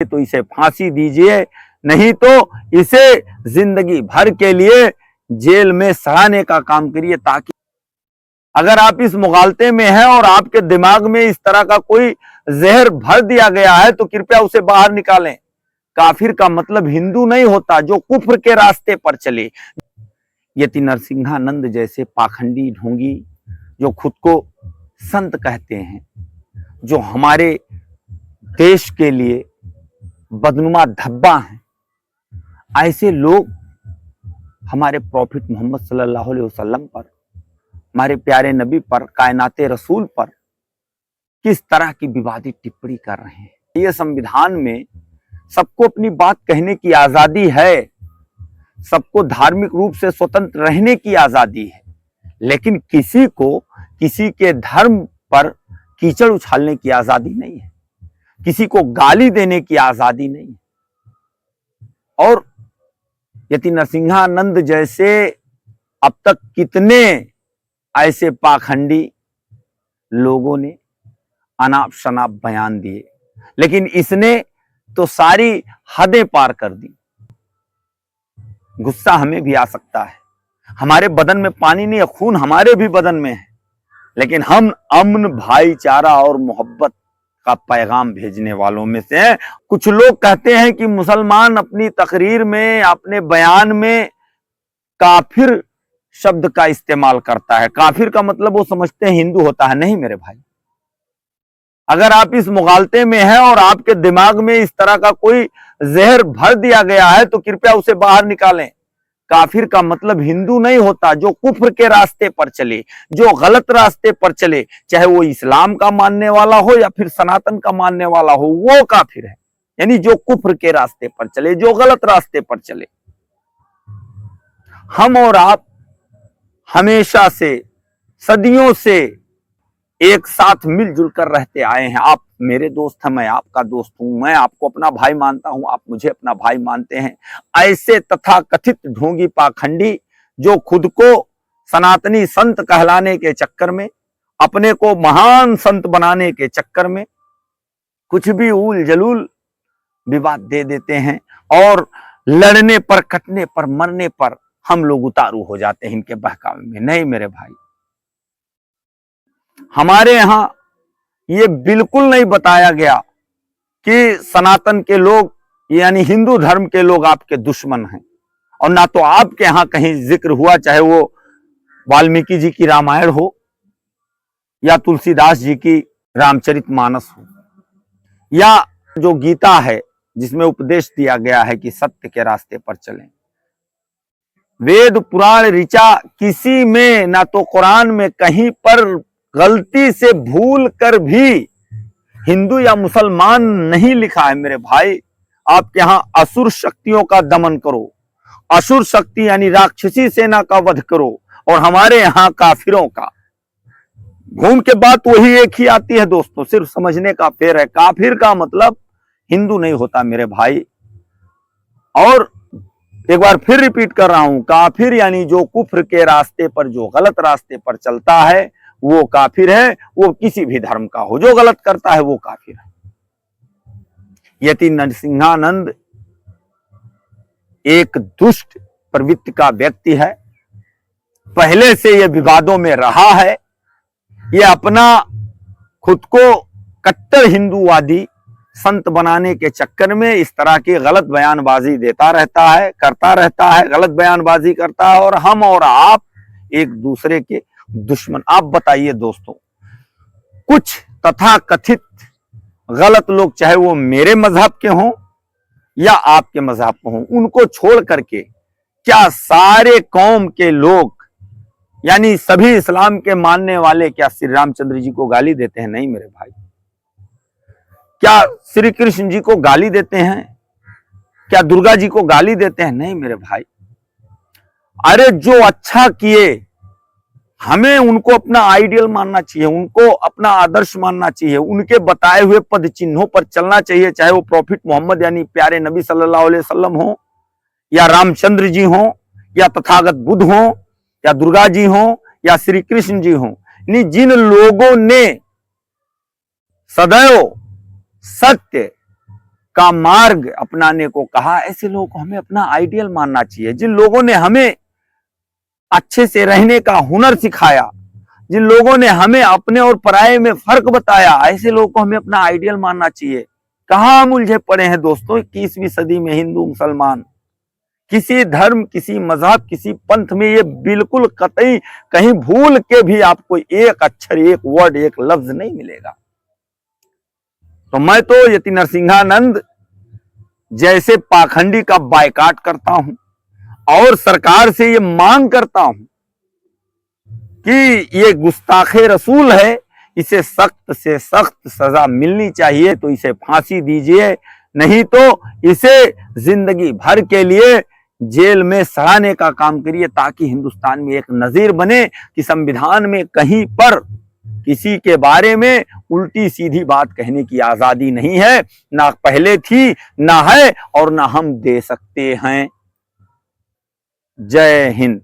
तो इसे फांसी दीजिए, नहीं तो इसे जिंदगी भर के लिए जेल में सड़ाने का काम करिए। ताकि अगर आप इस मुगालते में हैं और आपके दिमाग में इस तरह का कोई जहर भर दिया गया है तो कृपया उसे बाहर निकालें। काफिर का मतलब हिंदू नहीं होता जो कुफ्र के रास्ते पर चले। यति नरसिंहानंद जैसे पाखंडी ढोंगी जो खुद को संत कहते हैं, जो हमारे देश के लिए बदनुमा धब्बा हैं, ऐसे लोग हमारे प्रॉफिट मोहम्मद सल्लल्लाहु अलैहि वसल्लम पर, हमारे प्यारे नबी पर, कायनाते रसूल पर किस तरह की विवादित टिप्पणी कर रहे हैं। ये संविधान में सबको अपनी बात कहने की आजादी है, सबको धार्मिक रूप से स्वतंत्र रहने की आजादी है, लेकिन किसी को किसी के धर्म पर कीचड़ उछालने की आजादी नहीं है, किसी को गाली देने की आजादी नहीं है। और यति नरसिंहानंद जैसे अब तक कितने ऐसे पाखंडी लोगों ने अनाप शनाप बयान दिए, लेकिन इसने तो सारी हदें पार कर दी। गुस्सा हमें भी आ सकता है, हमारे बदन में पानी नहीं है, खून हमारे भी बदन में है, लेकिन हम अमन, भाईचारा और मोहब्बत का पैगाम भेजने वालों में से हैं। कुछ लोग कहते हैं कि मुसलमान अपनी तकरीर में, अपने बयान में काफिर शब्द का इस्तेमाल करता है। काफिर का मतलब वो समझते हैं हिंदू होता है। नहीं मेरे भाई, अगर आप इस मुगालते में हैं और आपके दिमाग में इस तरह का कोई जहर भर दिया गया है तो कृपया उसे बाहर निकालें। काफिर का मतलब हिंदू नहीं होता जो कुफ्र के रास्ते पर चले, जो गलत रास्ते पर चले, चाहे वो इस्लाम का मानने वाला हो या फिर सनातन का मानने वाला हो, वो काफिर है। यानी जो कुफ्र के रास्ते पर चले, जो गलत रास्ते पर चले। हम और आप हमेशा से, सदियों से एक साथ मिलजुल कर रहते आए हैं। आप मेरे दोस्त हैं, मैं आपका दोस्त हूं, मैं आपको अपना भाई मानता हूं, आप मुझे अपना भाई मानते हैं। ऐसे तथाकथित ढोंगी पाखंडी जो खुद को सनातनी संत कहलाने के चक्कर में, अपने को महान संत बनाने के चक्कर में कुछ भी उल जलूल विवाद दे देते हैं और लड़ने पर, कटने पर, मरने पर हम लोग उतारू हो जाते हैं इनके बहकावे में। नहीं मेरे भाई, हमारे यहां ये बिल्कुल नहीं बताया गया कि सनातन के लोग यानी हिंदू धर्म के लोग आपके दुश्मन हैं, और ना तो आपके यहां कहीं जिक्र हुआ, चाहे वो वाल्मीकि जी की रामायण हो या तुलसीदास जी की रामचरितमानस हो, या जो गीता है जिसमें उपदेश दिया गया है कि सत्य के रास्ते पर चलें। वेद पुराण ऋचा किसी में, ना तो कुरान में कहीं पर गलती से भूल कर भी हिंदू या मुसलमान नहीं लिखा है। मेरे भाई, आपके यहां असुर शक्तियों का दमन करो, असुर शक्ति यानी राक्षसी सेना का वध करो, और हमारे यहां काफिरों का। घूम के बात वही एक ही आती है दोस्तों, सिर्फ समझने का फेर है। काफिर का मतलब हिंदू नहीं होता मेरे भाई। और एक बार फिर रिपीट कर रहा हूं, काफिर यानी जो कुफ्र के रास्ते पर, जो गलत रास्ते पर चलता है वो काफिर है। वो किसी भी धर्म का हो, जो गलत करता है वो काफिर है। यति नरसिंहानंद एक दुष्ट प्रवृत्ति का व्यक्ति है, पहले से ये विवादों में रहा है। ये अपना खुद को कट्टर हिंदूवादी संत बनाने के चक्कर में इस तरह की गलत बयानबाजी देता रहता है, करता रहता है, गलत बयानबाजी करता है, और हम और आप एक दूसरे के दुश्मन। आप बताइए दोस्तों, कुछ तथाकथित गलत लोग, चाहे वो मेरे मजहब के हों या आपके मजहब के हों, उनको छोड़ करके क्या सारे कौम के लोग यानी सभी इस्लाम के मानने वाले क्या श्री रामचंद्र जी को गाली देते हैं? नहीं मेरे भाई। क्या श्री कृष्ण जी को गाली देते हैं? क्या दुर्गा जी को गाली देते हैं? नहीं मेरे भाई। अरे जो अच्छा किए, हमें उनको अपना आइडियल मानना चाहिए, उनको अपना आदर्श मानना चाहिए, उनके बताए हुए पद चिन्हों पर चलना चाहिए, चाहे वो प्रॉफिट मोहम्मद यानी प्यारे नबी सल्लल्लाहु अलैहि वसल्लम हो, या रामचंद्र जी हो, या तथागत बुद्ध हो, या दुर्गा जी हो, या श्री कृष्ण जी हो। जिन लोगों ने सदैव सत्य का मार्ग अपनाने को कहा, ऐसे लोगों को हमें अपना आइडियल मानना चाहिए। जिन लोगों ने हमें अच्छे से रहने का हुनर सिखाया, जिन लोगों ने हमें अपने और पराये में फर्क बताया, ऐसे लोगों को हमें अपना आइडियल मानना चाहिए। कहाँ हम उलझे पड़े हैं दोस्तों 21वीं सदी में हिंदू मुसलमान, किसी धर्म, किसी मजहब, किसी पंथ में ये बिल्कुल कतई कहीं भूल के भी आपको एक अक्षर, एक वर्ड, एक लफ्ज नहीं मिलेगा। तो मैं तो यति नरसिंहानंद जैसे पाखंडी का बायकाट करता हूं और सरकार से ये मांग करता हूं कि ये गुस्ताखे रसूल है, इसे सख्त से सख्त सजा मिलनी चाहिए। तो इसे फांसी दीजिए, नहीं तो इसे जिंदगी भर के लिए जेल में सड़ाने का काम करिए, ताकि हिंदुस्तान में एक नजीर बने कि संविधान में कहीं पर किसी के बारे में उल्टी सीधी बात कहने की आजादी नहीं है, ना पहले थी, ना है और ना हम दे सकते हैं। जय हिंद।